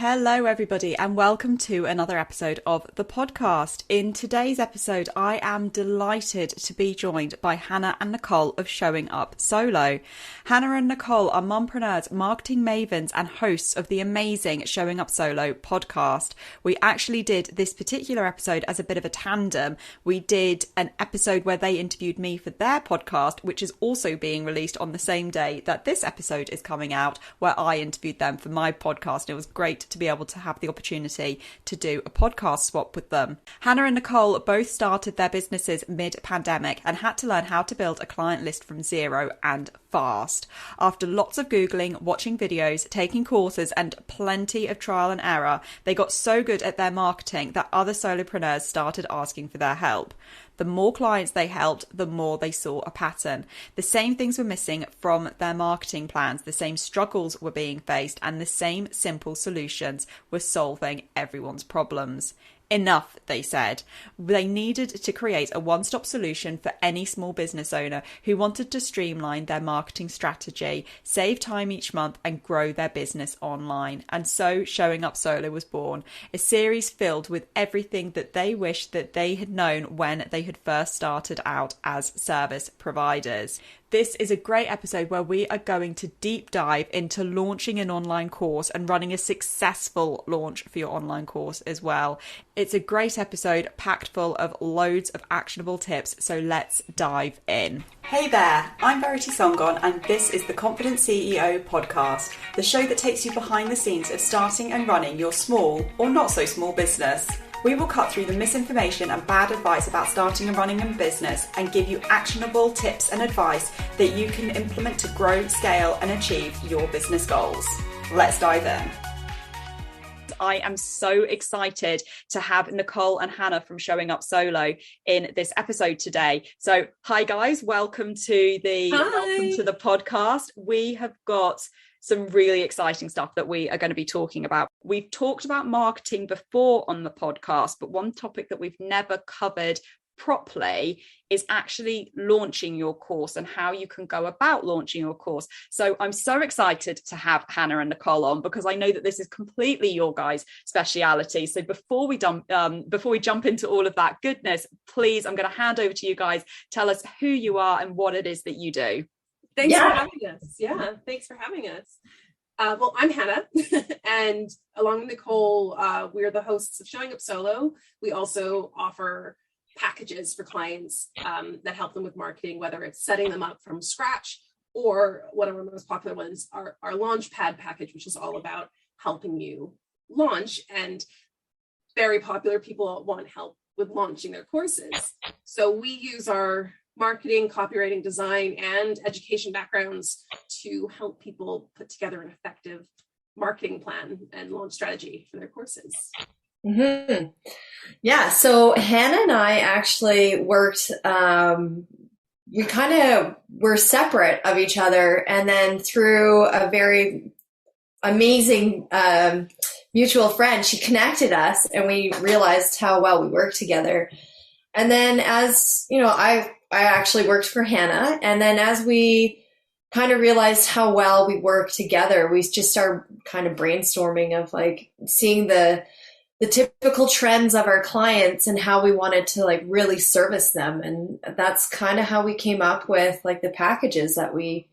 Hello, everybody, and welcome to another episode of the podcast. In today's episode, I am delighted to be joined by Hannah and Nicole of Showing Up Solo. Hannah and Nicole are mompreneurs, marketing mavens, and hosts of the amazing Showing Up Solo podcast. We actually did this particular episode as a bit of a tandem. We did an episode where they interviewed me for their podcast, which is also being released on the same day that this episode is coming out, where I interviewed them for my podcast. It was great to be able to have the opportunity to do a podcast swap with them. Hannah and Nicole both started their businesses mid-pandemic and had to learn how to build a client list from zero and fast. After lots of Googling, watching videos, taking courses, and plenty of trial and error, they got so good at their marketing that other solopreneurs started asking for their help. The more clients they helped, the more they saw a pattern. The same things were missing from their marketing plans, the same struggles were being faced, and the same simple solutions were solving everyone's problems. Enough, they said. They needed to create a one-stop solution for any small business owner who wanted to streamline their marketing strategy, save time each month, and grow their business online. And so Showing Up Solo was born, a series filled with everything that they wished that they had known when they had first started out as service providers. This is a great episode where we are going to deep dive into launching an online course and running a successful launch for your online course as well. It's a great episode packed full of loads of actionable tips, so let's dive in. Hey there, I'm Verity Songon and this is the Confident CEO podcast, the show that takes you behind the scenes of starting and running your small or not so small business. We will cut through the misinformation and bad advice about starting and running a business and give you actionable tips and advice that you can implement to grow, scale, and achieve your business goals. Let's dive in. I am so excited to have Nicole and Hannah from Showing Up Solo in this episode today. So, hi guys, welcome to the podcast. We have got some really exciting stuff that we are going to be talking about. We've talked about marketing before on the podcast, but one topic that we've never covered properly is actually launching your course and how you can go about launching your course. So I'm so excited to have Hannah and Nicole on because I know that this is completely your guys' speciality. So before we jump into all of that goodness, please, I'm going to hand over to you guys. Tell us who you are and what it is that you do. Thanks for having us. Yeah, thanks for having us. Well, I'm Hannah, and along with Nicole, we're the hosts of Showing Up Solo. We also offer packages for clients that help them with marketing, whether it's setting them up from scratch or one of our most popular ones, our Launchpad package, which is all about helping you launch. And very popular, people want help with launching their courses. So we use our marketing, copywriting, design, and education backgrounds to help people put together an effective marketing plan and launch strategy for their courses. Mm-hmm. Yeah, so Hannah and I actually worked, we kind of were separate of each other, and then through a very amazing mutual friend, she connected us, and we realized how well we worked together. And then as, you know, I actually worked for Hannah. And then as we kind of realized how well we work together, we just started kind of brainstorming of like seeing the typical trends of our clients and how we wanted to like really service them. And that's kind of how we came up with like the packages that we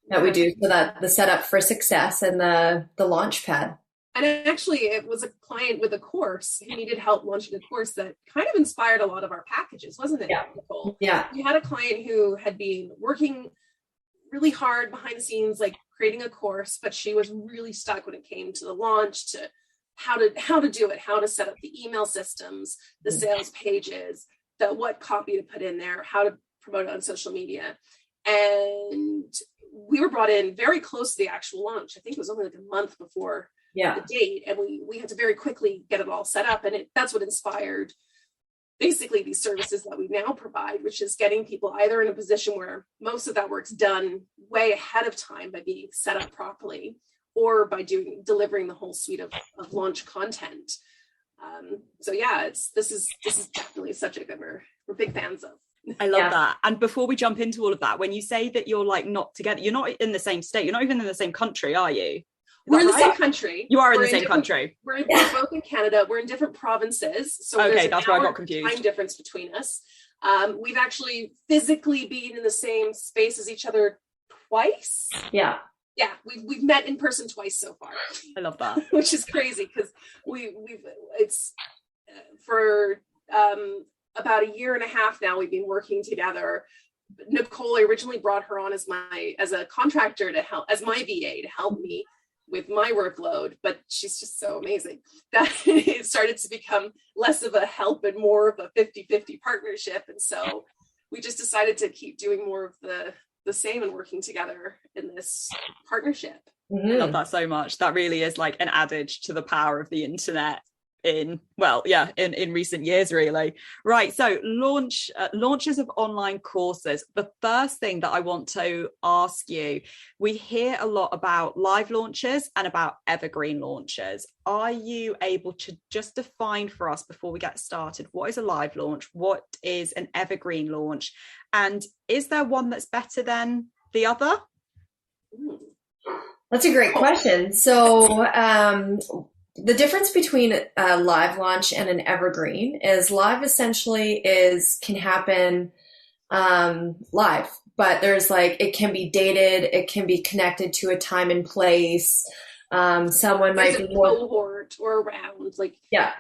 do, so that the setup for success and the launch pad. And actually, it was a client with a course who needed help launching a course that kind of inspired a lot of our packages, wasn't it, Nicole? Yeah. We had a client who had been working really hard behind the scenes, like creating a course, but she was really stuck when it came to the launch, to how to do it, how to set up the email systems, the sales pages, what copy to put in there, how to promote it on social media. And we were brought in very close to the actual launch. I think it was only like a month before the date, and we had to very quickly get it all set up, and that's what inspired basically these services that we now provide, which is getting people either in a position where most of that work's done way ahead of time by being set up properly, or by delivering the whole suite of launch content. So yeah, this is definitely a subject that we're big fans of. I love that. And before we jump into all of that, when you say that you're like not together, you're not in the same state, you're not even in the same country, are you? We're in the same right? country. You are in We're the same country. We're both in Canada. We're in different provinces. So Okay, there's that's an where I hour got confused. time difference between us. We've actually physically been in the same space as each other twice. Yeah. Yeah, we've met in person twice so far. I love that. Which is crazy because it's for about a year and a half now we've been working together. Nicole, I originally brought her on as a contractor to help, as my VA to help me with my workload, but she's just so amazing that it started to become less of a help and more of a 50-50 partnership. And so we just decided to keep doing more of the same and working together in this partnership. I love that so much. That really is like an adage to the power of the internet in recent years, really. Right. So launches of online courses. The first thing that I want to ask you, we hear a lot about live launches and about evergreen launches. Are you able to just define for us before we get started, what is a live launch? What is an evergreen launch? And is there one that's better than the other? That's a great question. So the difference between a live launch and an evergreen is live essentially can happen live, but there's it can be dated, it can be connected to a time and place. Someone might be more cohort or around yeah.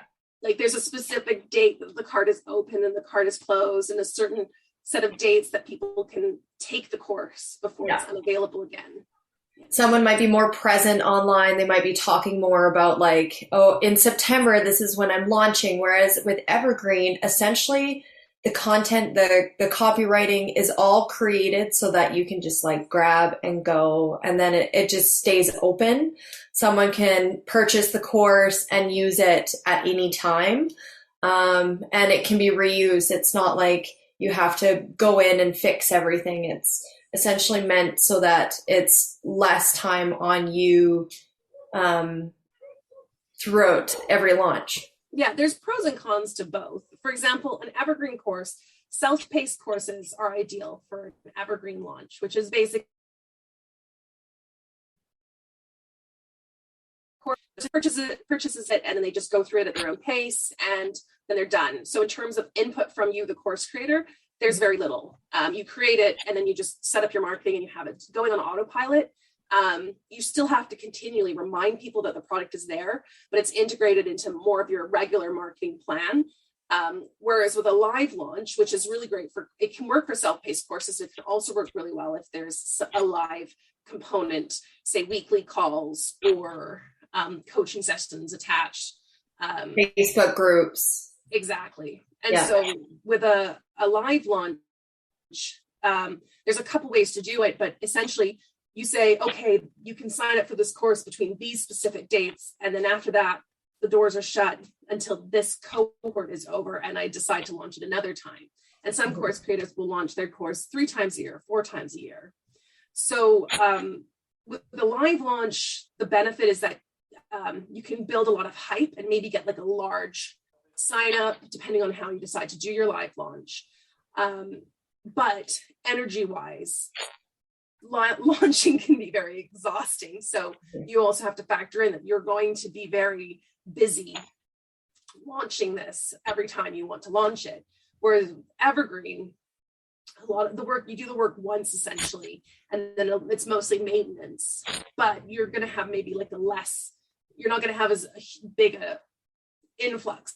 There's a specific date that the card is open and the card is closed, and a certain set of dates that people can take the course before it's unavailable again. Someone might be more present online. They might be talking more about in September, this is when I'm launching. Whereas with Evergreen, essentially the content, the copywriting is all created so that you can just grab and go. And then it just stays open. Someone can purchase the course and use it at any time. And it can be reused. It's not like you have to go in and fix everything. It's essentially meant so that it's less time on you throughout every launch. Yeah, there's pros and cons to both. For example, an evergreen course, self-paced courses are ideal for an evergreen launch, which is basically purchases it, and then they just go through it at their own pace, and then they're done. So in terms of input from you, the course creator, there's very little. You create it and then you just set up your marketing and you have it going on autopilot. You still have to continually remind people that the product is there, but it's integrated into more of your regular marketing plan. Whereas with a live launch, which is really great it can work for self-paced courses. It can also work really well if there's a live component, say weekly calls or coaching sessions attached. Facebook groups. Exactly. And so with a live launch, there's a couple ways to do it, but essentially you say, okay, you can sign up for this course between these specific dates. And then after that, the doors are shut until this cohort is over and I decide to launch it another time. And some course creators will launch their course 3 times a year, 4 times a year. So with the live launch, the benefit is that you can build a lot of hype and maybe get a large sign up, depending on how you decide to do your live launch. But energy wise, launching can be very exhausting. So you also have to factor in that you're going to be very busy launching this every time you want to launch it. Whereas Evergreen, a lot of the work, you do the work once essentially, and then it's mostly maintenance, but you're going to have maybe you're not going to have as big a influx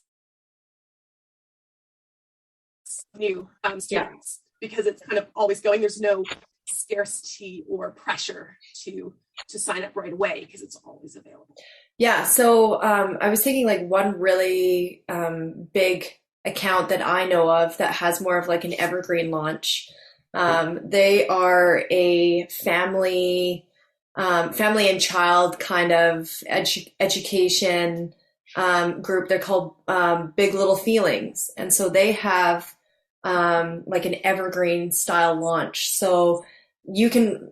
new students because it's kind of always going. There's no scarcity or pressure to sign up right away because it's always available. Yeah. So I was thinking one really big account that I know of that has more of an evergreen launch. They are a family and child kind of education group. They're called Big Little Feelings. And so they have an evergreen style launch. So you can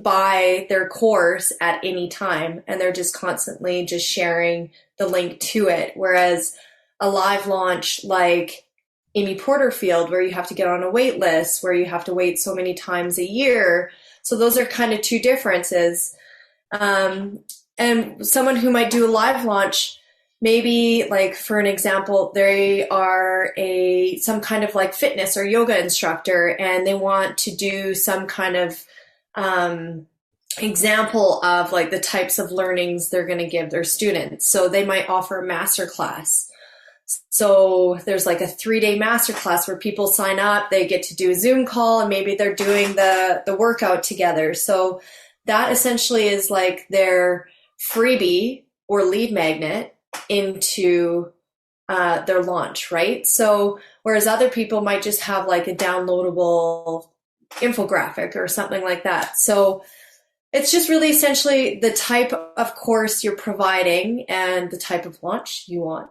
buy their course at any time and they're just constantly just sharing the link to it. Whereas a live launch like Amy Porterfield, where you have to get on a wait list, where you have to wait so many times a year. So those are kind of two differences. And someone who might do a live launch, maybe like for an example, they are some kind of like fitness or yoga instructor, and they want to do some kind of example of like the types of learnings they're going to give their students. So they might offer a masterclass. So there's like a 3-day masterclass where people sign up, they get to do a Zoom call, and maybe they're doing the workout together. So that essentially is like their freebie or lead magnet into their launch, right? So whereas other people might just have like a downloadable infographic or something like that. So it's just really essentially the type of course you're providing and the type of launch you want.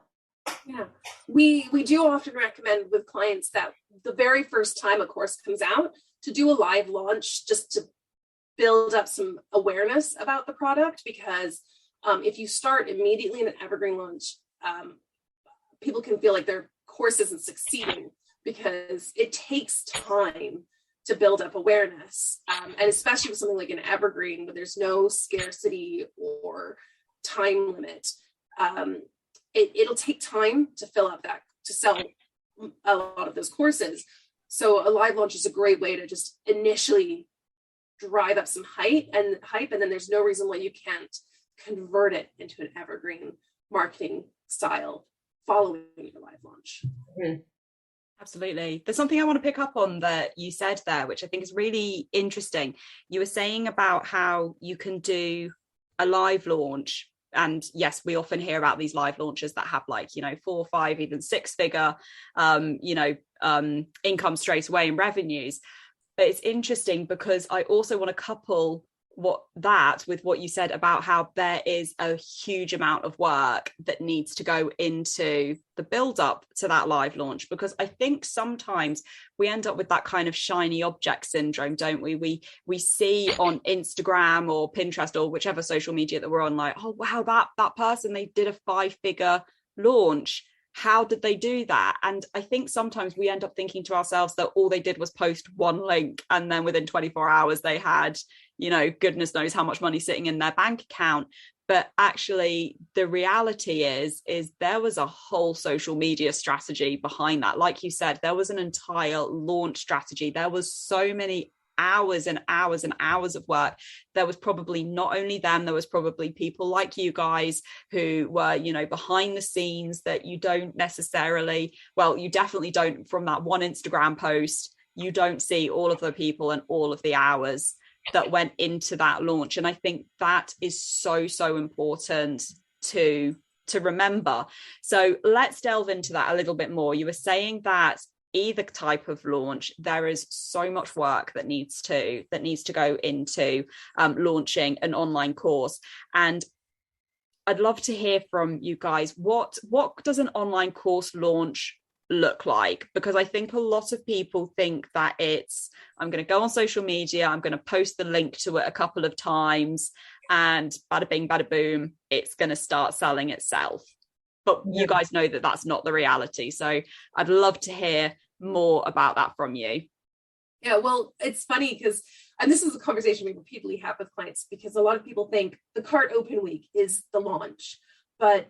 Yeah, we do often recommend with clients that the very first time a course comes out to do a live launch, just to build up some awareness about the product, because if you start immediately in an evergreen launch, people can feel like their course isn't succeeding because it takes time to build up awareness. And especially with something like an evergreen where there's no scarcity or time limit, it'll take time to fill up that, to sell a lot of those courses. So a live launch is a great way to just initially drive up some hype, and then there's no reason why you can't convert it into an evergreen marketing style following your live launch. Mm-hmm. Absolutely. There's something I want to pick up on that you said there, which I think is really interesting. You were saying about how you can do a live launch. And yes, we often hear about these live launches that have like, 4, 5, even 6-figure, income straight away in revenues. But it's interesting because I also want to couple that with what you said about how there is a huge amount of work that needs to go into the build up to that live launch, because I think sometimes we end up with that kind of shiny object syndrome, don't we? We see on Instagram or Pinterest or whichever social media that we're on, like, oh wow, that person, they did a 5-figure launch. How did they do that? And I think sometimes we end up thinking to ourselves that all they did was post one link, and then within 24 hours they had, goodness knows how much money sitting in their bank account. But actually the reality is there was a whole social media strategy behind that. Like you said, there was an entire launch strategy. There was so many hours and hours and hours of work. There was probably not only them, there was probably people like you guys who were, behind the scenes that you don't necessarily, well, you definitely don't from that one Instagram post, you don't see all of the people and all of the hours that went into that launch. And I think that is so, so important to remember. So let's delve into that a little bit more. You were saying that either type of launch, there is so much work that needs to go into launching an online course. And I'd love to hear from you guys, what does an online course launch look like? Because I think a lot of people think that it's, I'm going to go on social media, I'm going to post the link to it a couple of times, and bada bing, bada boom, it's going to start selling itself. But you guys know that that's not the reality. So I'd love to hear more about that from you. Yeah, well, it's funny because, and this is a conversation we repeatedly have with clients, because a lot of people think the cart open week is the launch, but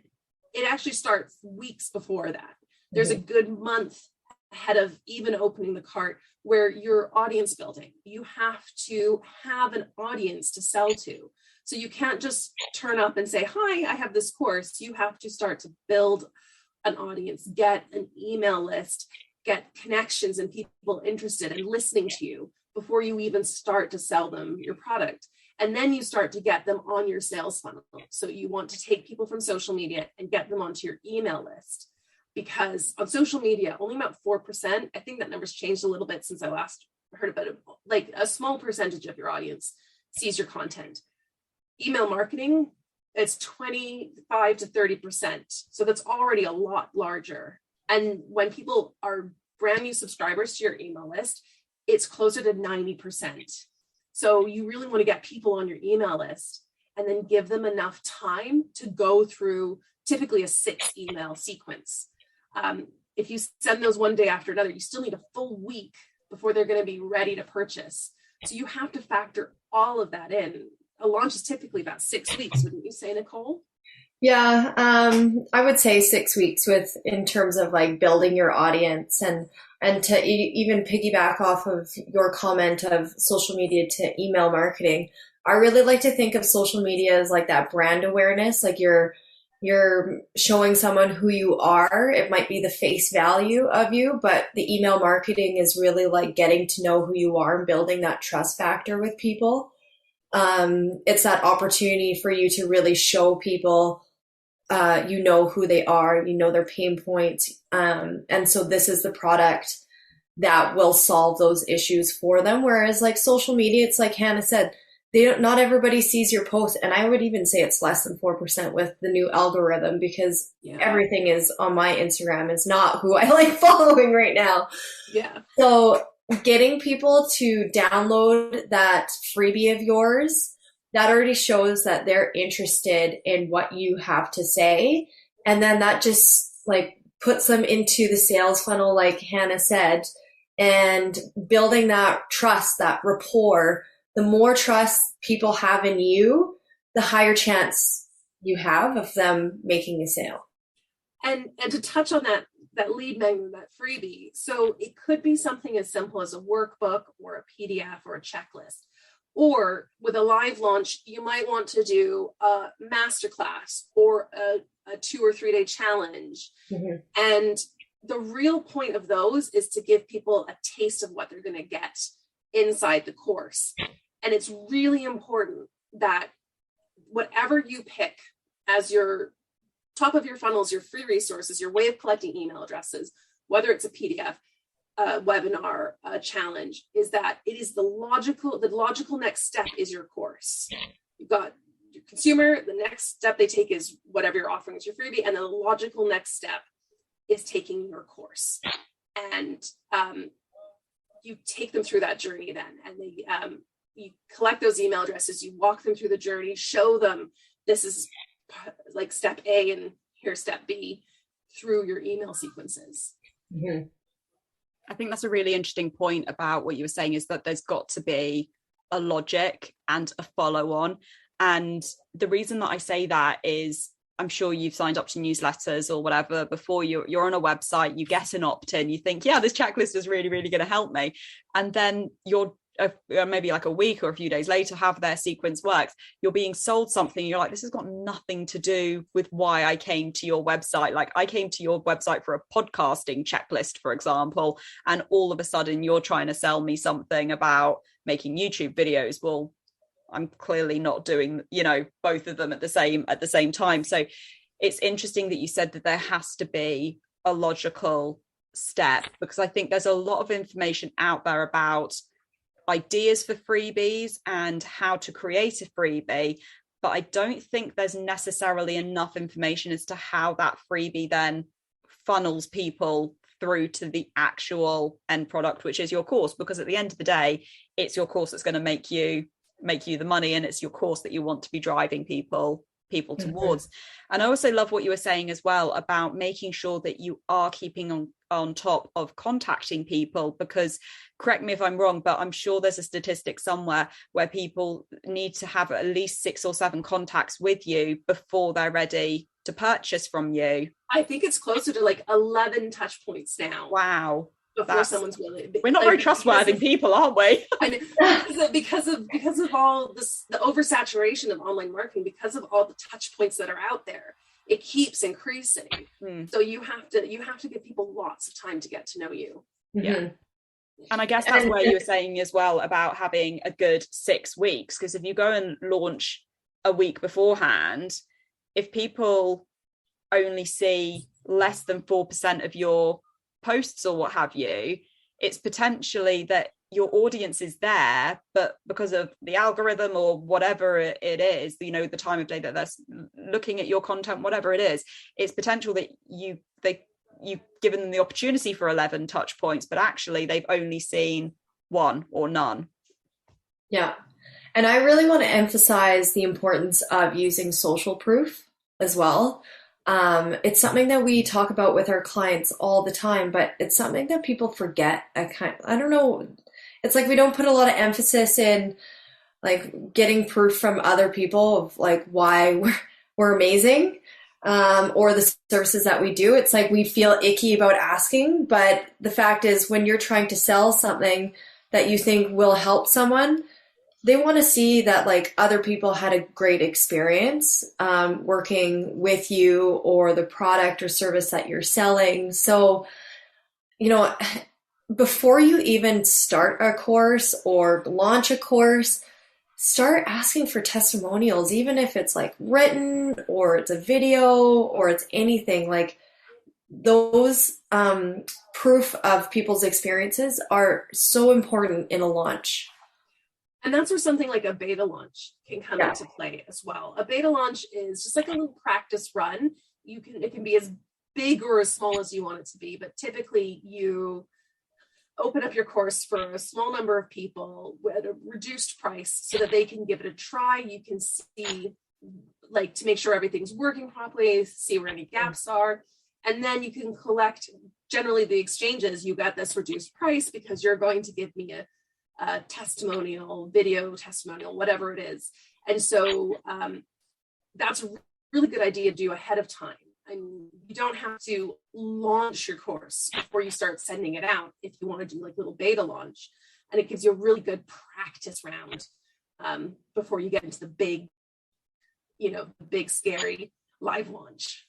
it actually starts weeks before that. There's a good month ahead of even opening the cart where you're audience building. You have to have an audience to sell to. So you can't just turn up and say, hi, I have this course. You have to start to build an audience, get an email list, get connections and people interested and listening to you before you even start to sell them your product. And then you start to get them on your sales funnel. So you want to take people from social media and get them onto your email list. Because on social media, only about 4%, I think that number's changed a little bit since I last heard about it, like a small percentage of your audience sees your content. Email marketing, it's 25 to 30%. So that's already a lot larger. And when people are brand new subscribers to your email list, it's closer to 90%. So you really want to get people on your email list and then give them enough time to go through typically a 6 email sequence. If you send those one day after another, you still need a full week before they're going to be ready to purchase. So you have to factor all of that in. a launch is typically about 6 weeks, wouldn't you say, Nicole? Yeah, I would say 6 weeks in terms of like building your audience and to even piggyback off of your comment of social media to email marketing. I really like to think of social media as like that brand awareness, like you're showing someone who you are. It might be the face value of you, but the email marketing is really like getting to know who you are and building that trust factor with people. It's that opportunity for you to really show people you know who they are, you know their pain points. And so this is the product that will solve those issues for them. Whereas like social media, it's like Hannah said, not everybody sees your post. And I would even say it's less than 4% with the new algorithm, because everything is on my Instagram is not who I like following right now. Yeah. So getting people to download that freebie of yours, that already shows that they're interested in what you have to say. And then that just like puts them into the sales funnel, like Hannah said, and building that trust, that rapport. The more trust people have in you, the higher chance you have of them making a sale. And to touch on that lead magnet, that freebie. So it could be something as simple as a workbook or a PDF or a checklist. Or with a live launch, you might want to do a masterclass or a 2 or 3 day challenge. Mm-hmm. And the real point of those is to give people a taste of what they're going to get inside the course. And it's really important that whatever you pick as your top of your funnels, your free resources, your way of collecting email addresses, whether it's a PDF, webinar, challenge, is that it is the logical next step is your course. You've got your consumer, the next step they take is whatever you're offering as your freebie, and the logical next step is taking your course. And you take them through that journey then, and you collect those email addresses, you walk them through the journey, show them this is like step A and here's step B through your email sequences. Mm-hmm. I think that's a really interesting point about what you were saying, is that there's got to be a logic and a follow on. And the reason that I say that is, I'm sure you've signed up to newsletters or whatever before. You're on a website, you get an opt-in, you think, yeah, this checklist is really, really going to help me. And then you're maybe like a week or a few days later, however their sequence works, you're being sold something. You're like, this has got nothing to do with why I came to your website. Like, I came to your website for a podcasting checklist, for example, and all of a sudden you're trying to sell me something about making YouTube videos. Well, I'm clearly not doing, both of them at the same time. So it's interesting that you said that there has to be a logical step, because I think there's a lot of information out there about ideas for freebies and how to create a freebie, but I don't think there's necessarily enough information as to how that freebie then funnels people through to the actual end product, which is your course. Because at the end of the day, it's your course that's going to make you the money, and it's your course that you want to be driving people towards. Mm-hmm. And I also love what you were saying as well about making sure that you are keeping on top of contacting people, because, correct me if I'm wrong, but I'm sure there's a statistic somewhere where people need to have at least 6 or 7 contacts with you before they're ready to purchase from you. I think it's closer to like 11 touch points now. Wow. Before someone's willing. We're not very trustworthy people, aren't we? because of all this, the oversaturation of online marketing, because of all the touch points that are out there, it keeps increasing. So you have to give people lots of time to get to know you. Yeah. And I guess that's where you were saying as well about having a good 6 weeks, because if you go and launch a week beforehand, if people only see less than 4% of your posts or what have you, it's potentially that your audience is there, but because of the algorithm or whatever it is, the time of day that they're looking at your content, whatever it is, it's potential that you've given them the opportunity for 11 touch points, but actually they've only seen 1 or none. Yeah. And I really want to emphasize the importance of using social proof as well. It's something that we talk about with our clients all the time, but it's something that people forget. I don't know. It's like we don't put a lot of emphasis in like getting proof from other people of like why we're amazing, or the services that we do. It's like we feel icky about asking, but the fact is when you're trying to sell something that you think will help someone, they want to see that like other people had a great experience working with you or the product or service that you're selling. So, you know, before you even start a course or launch a course, start asking for testimonials, even if it's like written or it's a video or it's anything. Like those proof of people's experiences are so important in a launch. And that's where something like a beta launch can come into play as well. A beta launch is just like a little practice run. It can be as big or as small as you want it to be, but typically you open up your course for a small number of people at a reduced price so that they can give it a try. You can see, like, to make sure everything's working properly, see where any gaps are. And then you can collect generally the exchanges. You got this reduced price because you're going to give me a testimonial, video testimonial, whatever it is. And so that's a really good idea to do ahead of time. And you don't have to launch your course before you start sending it out if you want to do like little beta launch. And it gives you a really good practice round before you get into the big, big scary live launch.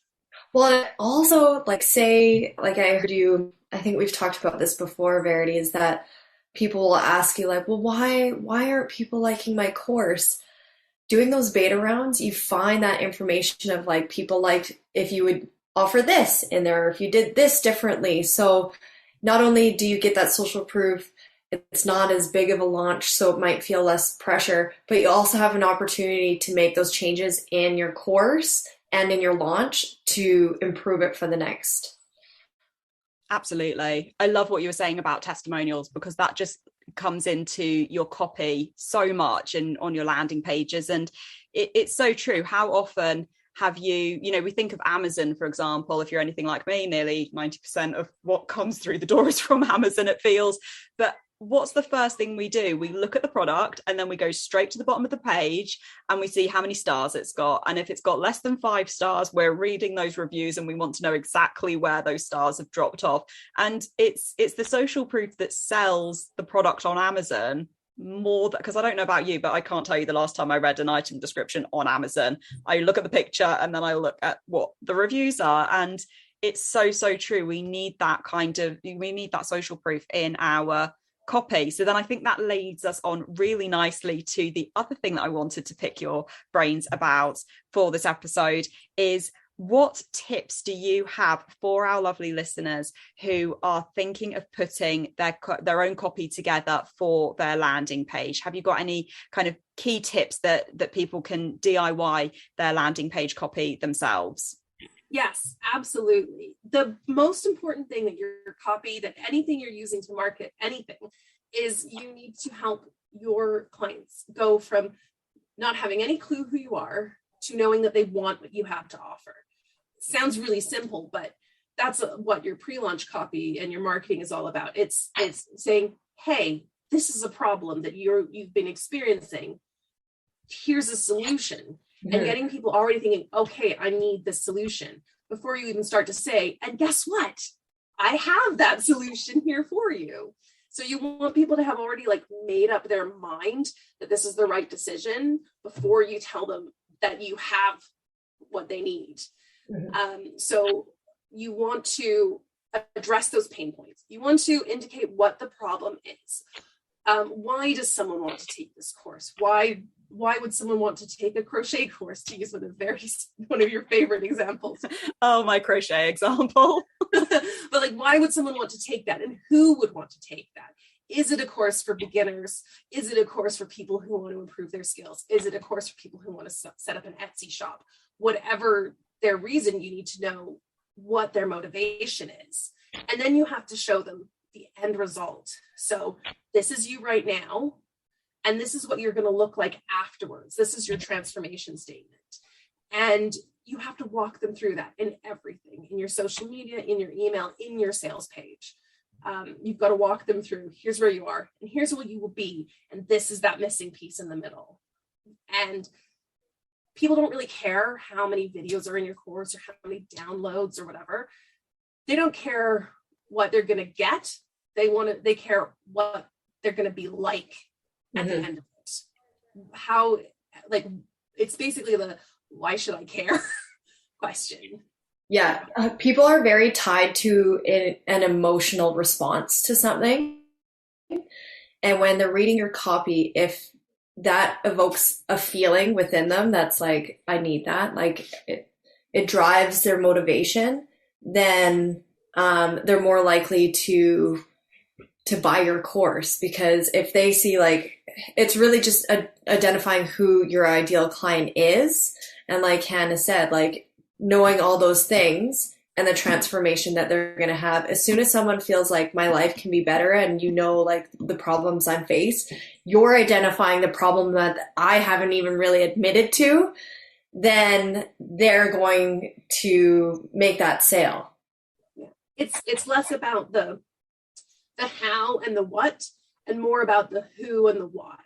Well, also like say, like I heard you, I think we've talked about this before, Verity, is that people will ask you like, well, why aren't people liking my course? Doing those beta rounds, you find that information of like people liked if you would offer this in there, or if you did this differently. So not only do you get that social proof, it's not as big of a launch, so it might feel less pressure, but you also have an opportunity to make those changes in your course and in your launch to improve it for the next. Absolutely. I love what you were saying about testimonials, because that just comes into your copy so much and on your landing pages. And it's so true. How often have you, we think of Amazon, for example, if you're anything like me, nearly 90% of what comes through the door is from Amazon, it feels. But what's the first thing we do? We look at the product and then we go straight to the bottom of the page and we see how many stars it's got. And if it's got less than 5 stars, we're reading those reviews and we want to know exactly where those stars have dropped off. And it's the social proof that sells the product on Amazon more, because I don't know about you, but I can't tell you the last time I read an item description on Amazon. I look at the picture and then I look at what the reviews are, and it's so true. We need that social proof in our copy. So then I think that leads us on really nicely to the other thing that I wanted to pick your brains about for this episode is, what tips do you have for our lovely listeners who are thinking of putting their own copy together for their landing page? Have you got any kind of key tips that people can DIY their landing page copy themselves? Yes, absolutely. The most important thing that your copy, that anything you're using to market anything, is you need to help your clients go from not having any clue who you are to knowing that they want what you have to offer. Sounds really simple, but that's what your pre-launch copy and your marketing is all about. It's saying, hey, this is a problem that you've been experiencing. Here's a solution. Mm-hmm. And getting people already thinking, okay, I need this solution, before you even start to say, and guess what? I have that solution here for you. So you want people to have already like made up their mind that this is the right decision before you tell them that you have what they need. Mm-hmm. So you want to address those pain points. You want to indicate what the problem is. Why does someone want to take this course? Why would someone want to take a crochet course, to use one of your favorite examples? Oh, my crochet example. But like, why would someone want to take that? And who would want to take that? Is it a course for beginners? Is it a course for people who want to improve their skills? Is it a course for people who want to set up an Etsy shop? Whatever their reason, you need to know what their motivation is. And then you have to show them the end result. So this is you right now, and this is what you're going to look like afterwards. This is your transformation statement. And you have to walk them through that in everything, in your social media, in your email, in your sales page. You've got to walk them through, here's where you are, and here's what you will be, and this is that missing piece in the middle. And people don't really care how many videos are in your course or how many downloads or whatever. They don't care what they're going to get. They care what they're going to be like at the end of it. How, like, it's basically the why should I care question. Yeah, people are very tied to an emotional response to something. And when they're reading your copy, if that evokes a feeling within them that's like, I need that, like it drives their motivation, then they're more likely to buy your course. Because if they see, like, it's really just identifying who your ideal client is. And like Hannah said, like, knowing all those things and the transformation that they're going to have. As soon as someone feels like my life can be better, and you know, like, the problems I'm faced, you're identifying the problem that I haven't even really admitted to, then they're going to make that sale. It's less about the how and the what, and more about the who and the why.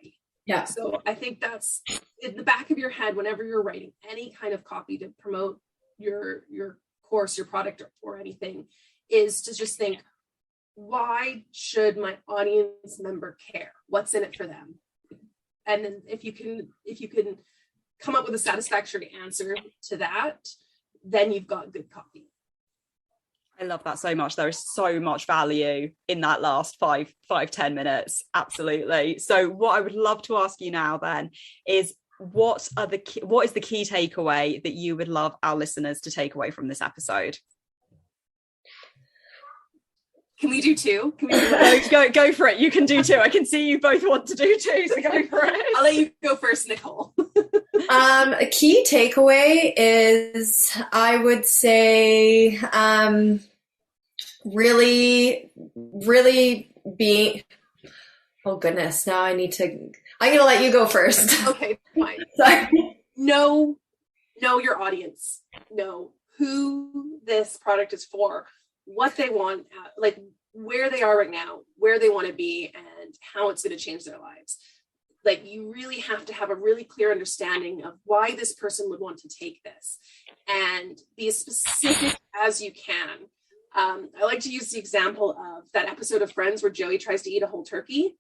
Yeah. So I think that's in the back of your head whenever you're writing any kind of copy to promote your course, your product, or anything, is to just think, why should my audience member care? What's in it for them? And then if you can come up with a satisfactory answer to that, then you've got good copy. I love that so much. There is so much value in that last 5-10 minutes. Absolutely. So what I would love to ask you now then is, what is the key takeaway that you would love our listeners to take away from this episode? Can we do two? Can we do go for it. You can do two. I can see you both want to do two, so go for it. I'll let you go first, Nicole. A key takeaway is, I would say, really being, oh goodness, now I'm going to let you go first. Okay, fine. Sorry. Know your audience. Know who this product is for, what they want, like where they are right now, where they want to be, and how it's going to change their lives. Like, you really have to have a really clear understanding of why this person would want to take this, and be as specific as you can. I like to use the example of that episode of Friends where Joey tries to eat a whole turkey,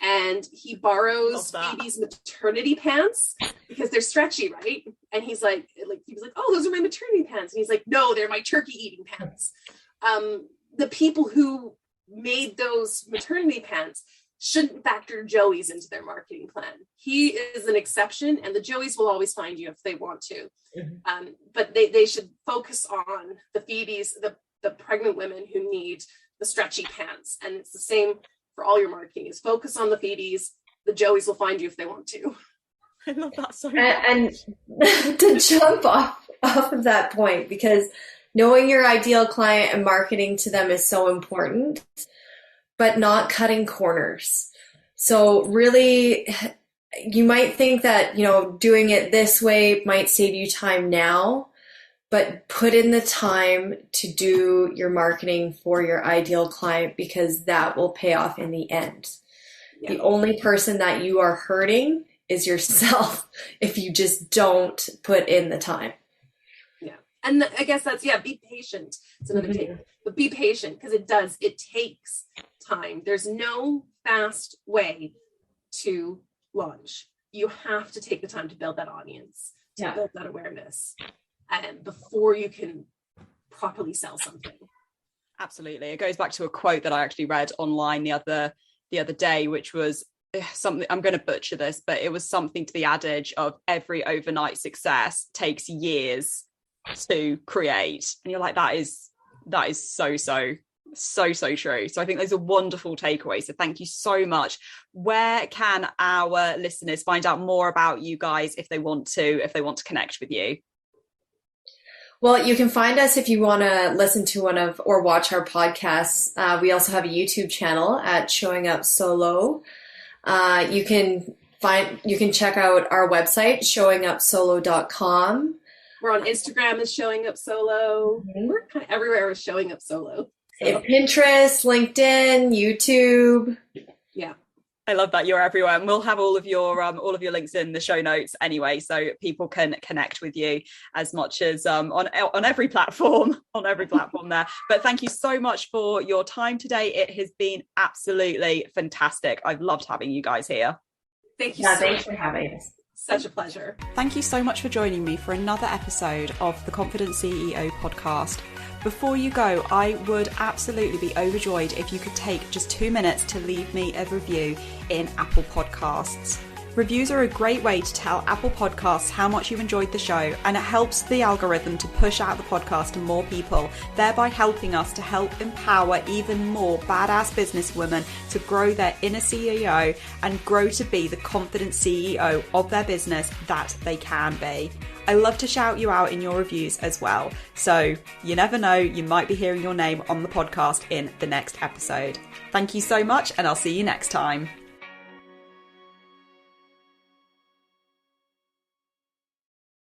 and he borrows Phoebe's maternity pants because they're stretchy, right? And he was like, oh, those are my maternity pants. And he's like, no, they're my turkey eating pants. The people who made those maternity pants shouldn't factor Joey's into their marketing plan. He is an exception, and the Joeys will always find you if they want to. Mm-hmm. But they should focus on the Phoebes, the pregnant women who need the stretchy pants. And it's the same for all your marketing, is focus on the Phoebes. The Joeys will find you if they want to. I love that so much. And to jump off of that point, because knowing your ideal client and marketing to them is so important, but not cutting corners. So really, you might think that, doing it this way might save you time now, but put in the time to do your marketing for your ideal client, because that will pay off in the end. Yeah. The only person that you are hurting is yourself if you just don't put in the time. Yeah. And I guess that's, be patient. It's another thing, but be patient, because it takes time. There's no fast way to launch. You have to take the time to build that audience, to build that awareness, and before you can properly sell something. Absolutely. It goes back to a quote that I actually read online the other day, which was something, I'm going to butcher this, but it was something to the adage of every overnight success takes years to create. And you're like, that is so true. So I think those are wonderful takeaways. So thank you so much. Where can our listeners find out more about you guys if they want to connect with you? Well, you can find us if you want to listen to or watch our podcasts. We also have a YouTube channel at Showing Up Solo. You can check out our website, showingupsolo.com. We're on Instagram as Showing Up Solo. Mm-hmm. We're kind of everywhere with Showing Up Solo. Pinterest, LinkedIn, YouTube. Yeah. I love that you're everywhere, and we'll have all of your links in the show notes anyway, so people can connect with you as much as on every platform there. But thank you so much for your time today. It has been absolutely fantastic. I've loved having you guys here. Thank you. Thanks for having us. Such a pleasure. Thank you so much for joining me for another episode of the Confident CEO podcast. Before you go, I would absolutely be overjoyed if you could take just 2 minutes to leave me a review in Apple Podcasts. Reviews are a great way to tell Apple Podcasts how much you enjoyed the show, and it helps the algorithm to push out the podcast to more people, thereby helping us to help empower even more badass businesswomen to grow their inner CEO and grow to be the confident CEO of their business that they can be. I love to shout you out in your reviews as well. So you never know, you might be hearing your name on the podcast in the next episode. Thank you so much, and I'll see you next time.